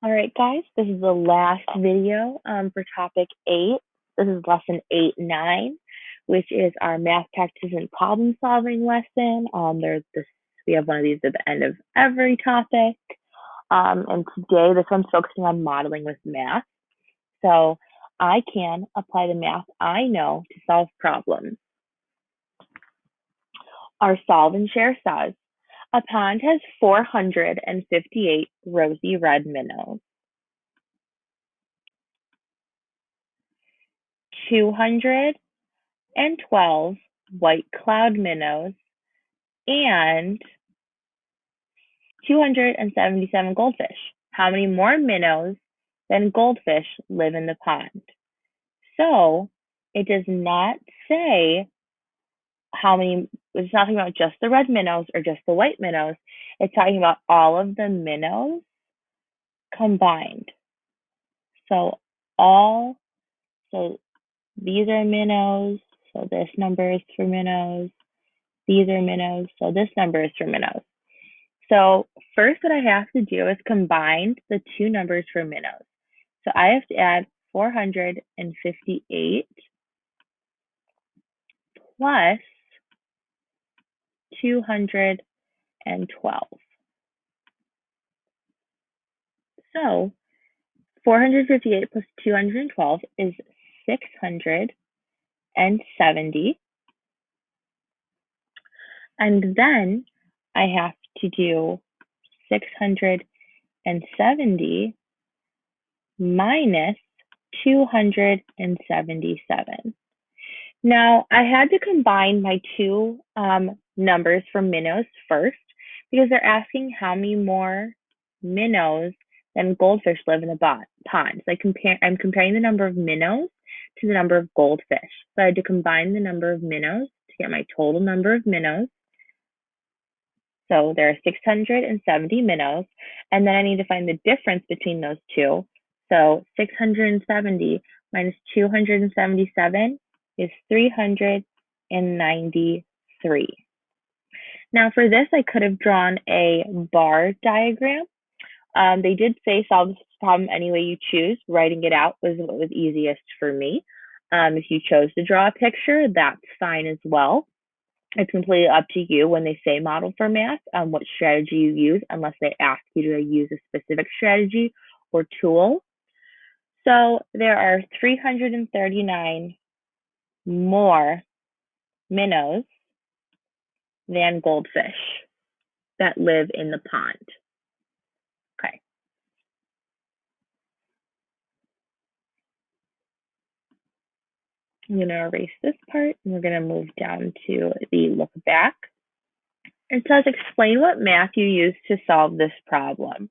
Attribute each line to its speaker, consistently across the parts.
Speaker 1: All right, guys, this is the last video for topic 8. This is lesson 8-9, which is our math practice and problem solving lesson. We have one of these at the end of every topic. And today, this one's focusing on modeling with math. So I can apply the math I know to solve problems. Our solve and share says, a pond has 458 rosy red minnows. 212 white cloud minnows, and 277 goldfish. How many more minnows than goldfish live in the pond? So it does not say how many, it's not talking about just the red minnows or just the white minnows. It's talking about all of the minnows combined. So all, so these are minnows, so this number is for minnows. These are minnows, so this number is for minnows. So first what I have to do is combine the two numbers for minnows. So I have to add 458 plus 212. So 458 plus 212 is 670. And then I have to do 670 minus 277. Now, I had to combine my two numbers for minnows first because they're asking how many more minnows than goldfish live in the pond. So I'm comparing the number of minnows to the number of goldfish. So I had to combine the number of minnows to get my total number of minnows. So there are 670 minnows, and then I need to find the difference between those two. So 670 minus 277 is 393. Now for this, I could have drawn a bar diagram. They did say solve this problem any way you choose. Writing it out was what was easiest for me. If you chose to draw a picture, that's fine as well. It's completely up to you when they say model for math, what strategy you use, unless they ask you to use a specific strategy or tool. So there are 339 more minnows than goldfish that live in the pond. Okay. I'm going to erase this part and we're going to move down to the look back. It says explain what math you used to solve this problem.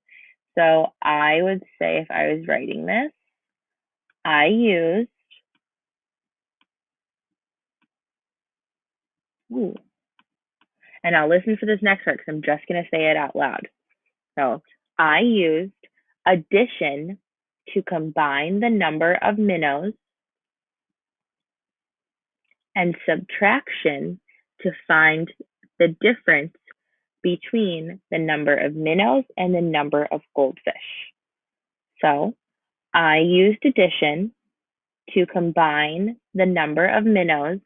Speaker 1: So I would say if I was writing this, I used, and I'll listen for this next part because I'm just going to say it out loud. So I used addition to combine the number of minnows and subtraction to find the difference between the number of minnows and the number of goldfish. So I used addition to combine the number of minnows,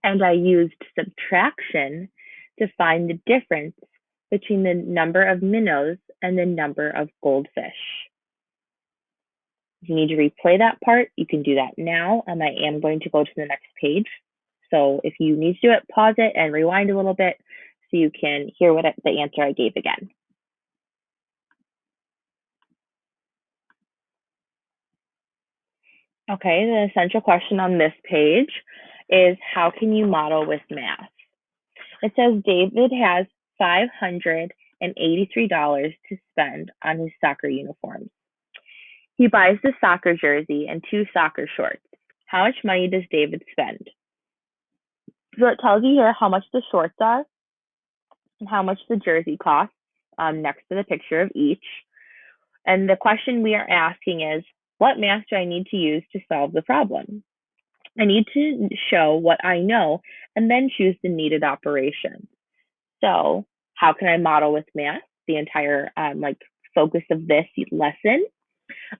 Speaker 1: and I used subtraction to find the difference between the number of minnows and the number of goldfish. If you need to replay that part, you can do that now. I am going to go to the next page. So if you need to do it, pause it and rewind a little bit so you can hear the answer I gave again. Okay, the essential question on this page is how can you model with math? It says David has $583 to spend on his soccer uniforms. He buys the soccer jersey and 2 soccer shorts. How much money does David spend? So it tells you here how much the shorts are and how much the jersey costs next to the picture of each. And the question we are asking is, what math do I need to use to solve the problem? I need to show what I know and then choose the needed operation. So how can I model with math the entire focus of this lesson.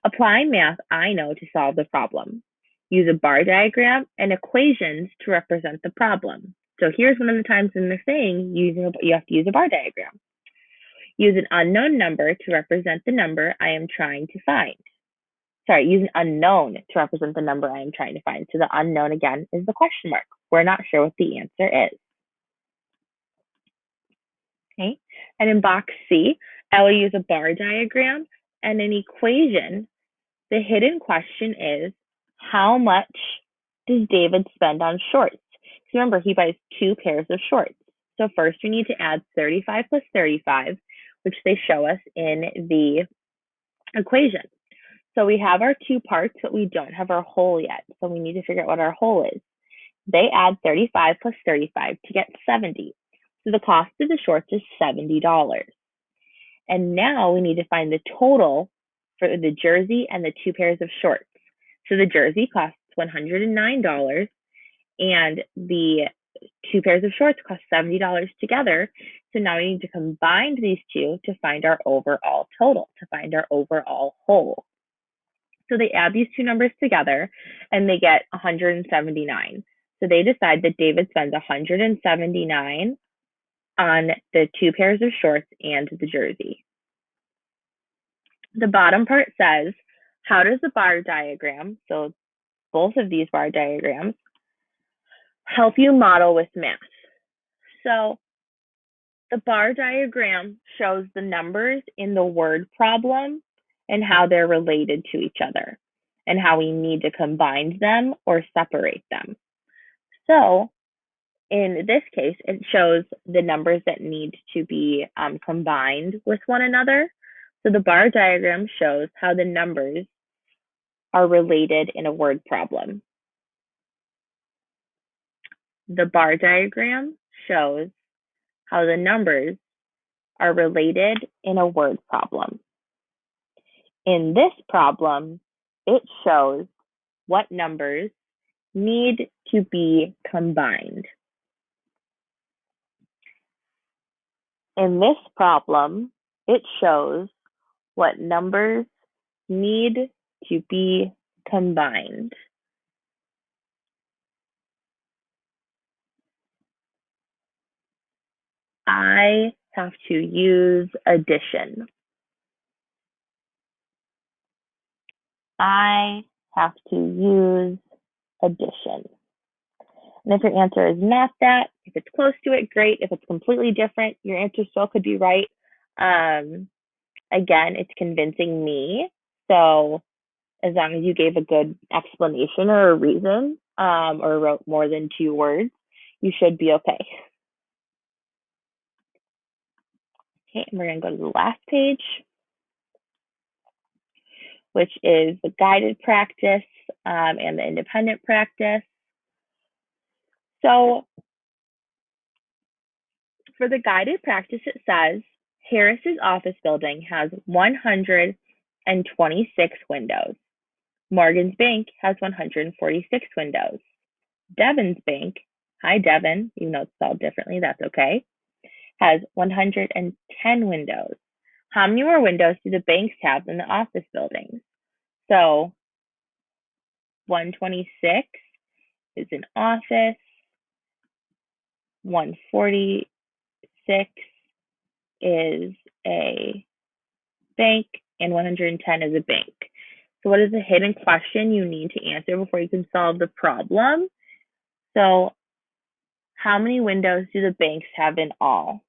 Speaker 1: Apply math I know to solve the problem. Use a bar diagram and equations to represent the problem. So here's one of the times when they're saying you have to use a bar diagram. Use an unknown number to represent the number I am trying to find. Sorry, use an unknown to represent the number I am trying to find. So the unknown again is the question mark. We're not sure what the answer is. Okay, and in box C, I will use a bar diagram and an equation. The hidden question is, how much does David spend on shorts? So remember, he buys 2 pairs of shorts. So first we need to add 35 plus 35, which they show us in the equation. So we have our 2 parts, but we don't have our whole yet. So we need to figure out what our whole is. They add 35 plus 35 to get 70. So the cost of the shorts is $70. And now we need to find the total for the jersey and the 2 pairs of shorts. So the jersey costs $109 and the 2 pairs of shorts cost $70 together. So now we need to combine these two to find our overall total, to find our overall whole. So they add these two numbers together and they get 179. So they decide that David spends 179 on the 2 pairs of shorts and the jersey. The bottom part says, how does the bar diagram, so both of these bar diagrams, help you model with math? So the bar diagram shows the numbers in the word problem and how they're related to each other and how we need to combine them or separate them. So in this case, it shows the numbers that need to be combined with one another. So the bar diagram shows how the numbers are related in a word problem. The bar diagram shows how the numbers are related in a word problem. In this problem, it shows what numbers need to be combined. In this problem, it shows what numbers need to be combined. I have to use addition. I have to use addition. And if your answer is not that, if it's close to it, great. If it's completely different, your answer still could be right. Again, it's convincing me. So as long as you gave a good explanation or a reason, or wrote more than 2 words, you should be okay. Okay, and we're going to go to the last page, which is the guided practice and the independent practice. So for the guided practice, it says Harris's office building has 126 windows. Morgan's bank has 146 windows. Devon's bank, hi Devon, even though it's spelled differently, that's okay, has 110 windows. How many more windows do the banks have than the office buildings? So 126 is an office, 146 is a bank, and 110 is a bank. So what is the hidden question you need to answer before you can solve the problem? So how many windows do the banks have in all?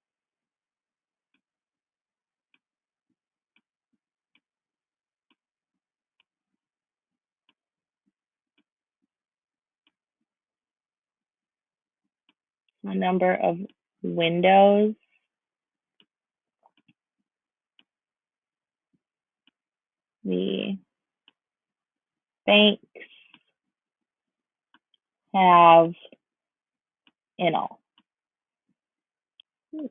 Speaker 1: The number of windows the banks have in all. And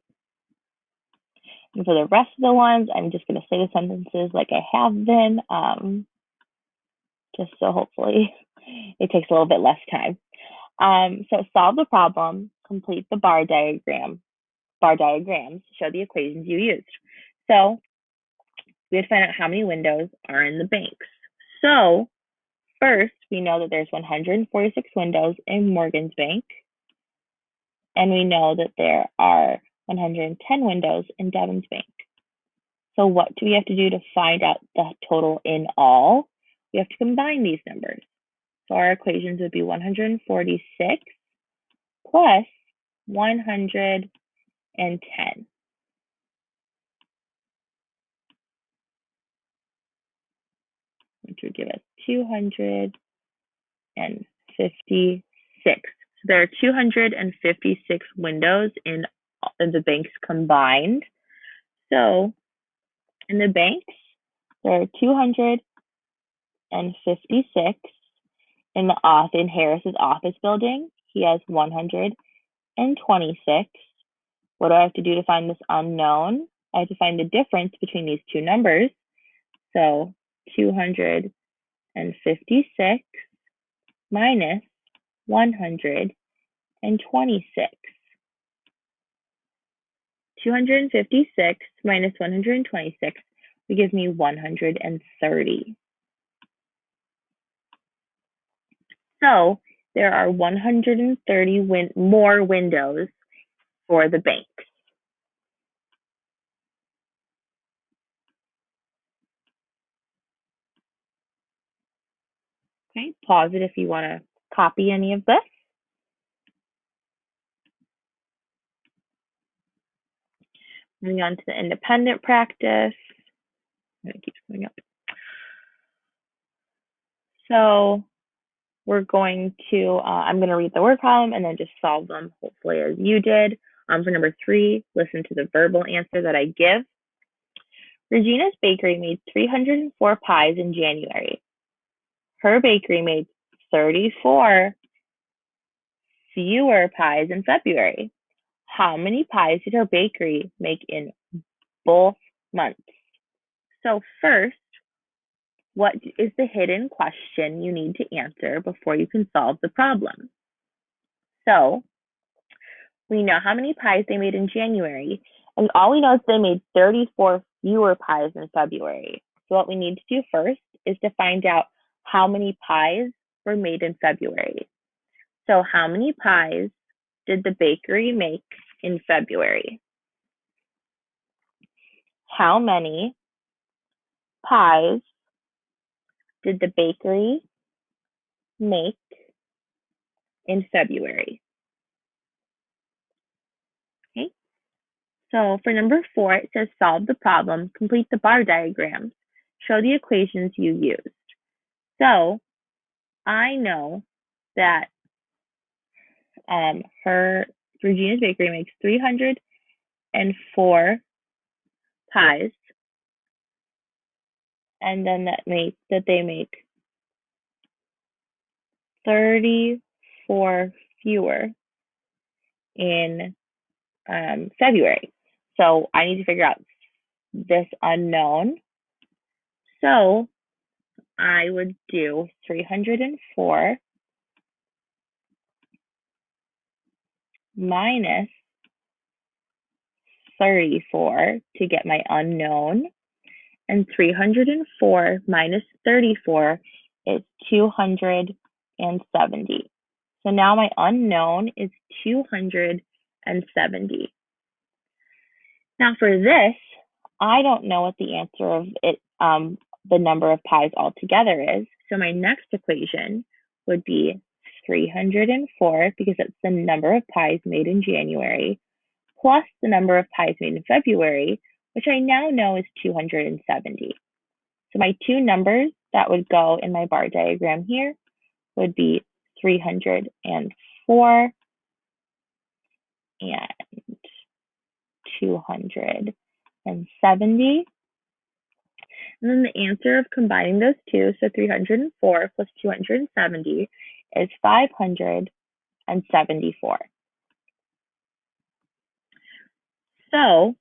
Speaker 1: for the rest of the ones, I'm just going to say the sentences like I have been, just so hopefully it takes a little bit less time. So solve the problem, complete the bar diagrams, show the equations you used. So we have to find out how many windows are in the banks. So first, we know that there's 146 windows in Morgan's bank, and we know that there are 110 windows in Devon's bank. So what do we have to do to find out the total in all? We have to combine these numbers. So our equations would be 146 plus 110, which would give us 256. So there are 256 windows in the banks combined. So in the banks, there are 256. In Harris's office building, he has 126. What do I have to do to find this unknown? I have to find the difference between these two numbers. So 256 minus 126. 256 minus 126 would give me 130. So there are 130 more windows for the banks. Okay, pause it if you want to copy any of this. Moving on to the independent practice. It keeps coming up. So we're going to, I'm going to read the word problem and then just solve them, hopefully as you did. For number 3, listen to the verbal answer that I give. Regina's bakery made 304 pies in January. Her bakery made 34 fewer pies in February. How many pies did her bakery make in both months? So first, what is the hidden question you need to answer before you can solve the problem? So we know how many pies they made in January, and all we know is they made 34 fewer pies in February. So what we need to do first is to find out how many pies were made in February. So how many pies did the bakery make in February? How many pies did the bakery make in February? Okay. So for number 4, it says solve the problem, complete the bar diagrams, show the equations you used. So I know that Regina's bakery makes 304 pies, and then that they make 34 fewer in February. So I need to figure out this unknown. So I would do 304 minus 34 to get my unknown. And 304 minus 34 is 270. So now my unknown is 270. Now for this, I don't know what the answer of it, the number of pies altogether is. So my next equation would be 304, because it's the number of pies made in January, plus the number of pies made in February, which I now know is 270. So my two numbers that would go in my bar diagram here would be 304 and 270. And then the answer of combining those two, so 304 plus 270, is 574. So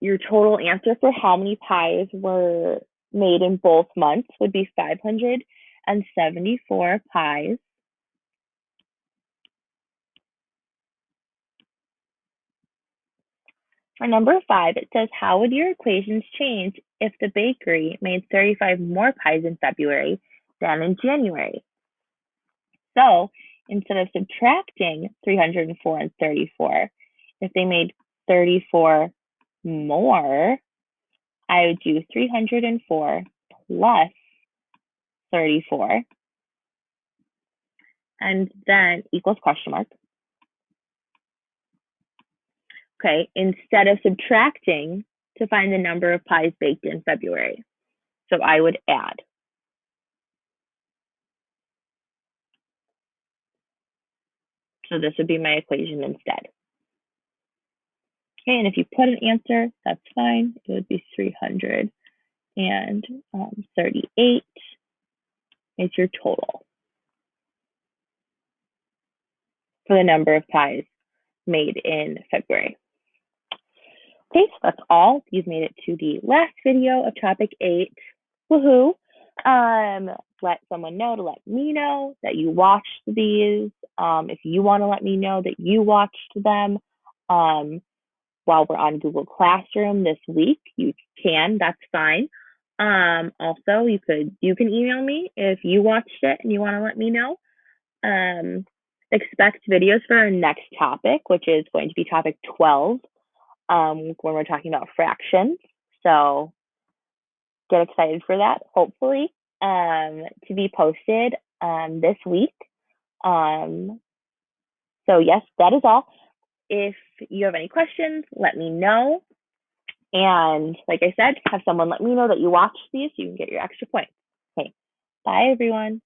Speaker 1: your total answer for how many pies were made in both months would be 574 pies. For number 5, it says, how would your equations change if the bakery made 35 more pies in February than in January? So instead of subtracting 304 and 34, if they made 34 more, I would do 304 plus 34 and then equals question mark. Okay, instead of subtracting to find the number of pies baked in February. So I would add. So this would be my equation instead. Okay, and if you put an answer, that's fine. It would be 338 is your total for the number of pies made in February. Okay, so that's all. You've made it to the last video of topic 8. Woohoo! Let someone know to let me know that you watched these. If you want to let me know that you watched them while we're on Google Classroom this week, you can. That's fine. Also, you can email me if you watched it and you want to let me know. Expect videos for our next topic, which is going to be topic 12, when we're talking about fractions. So get excited for that, hopefully, to be posted this week. So yes, that is all. If you have any questions, let me know. And like I said, have someone let me know that you watched these so you can get your extra points. Okay, bye everyone.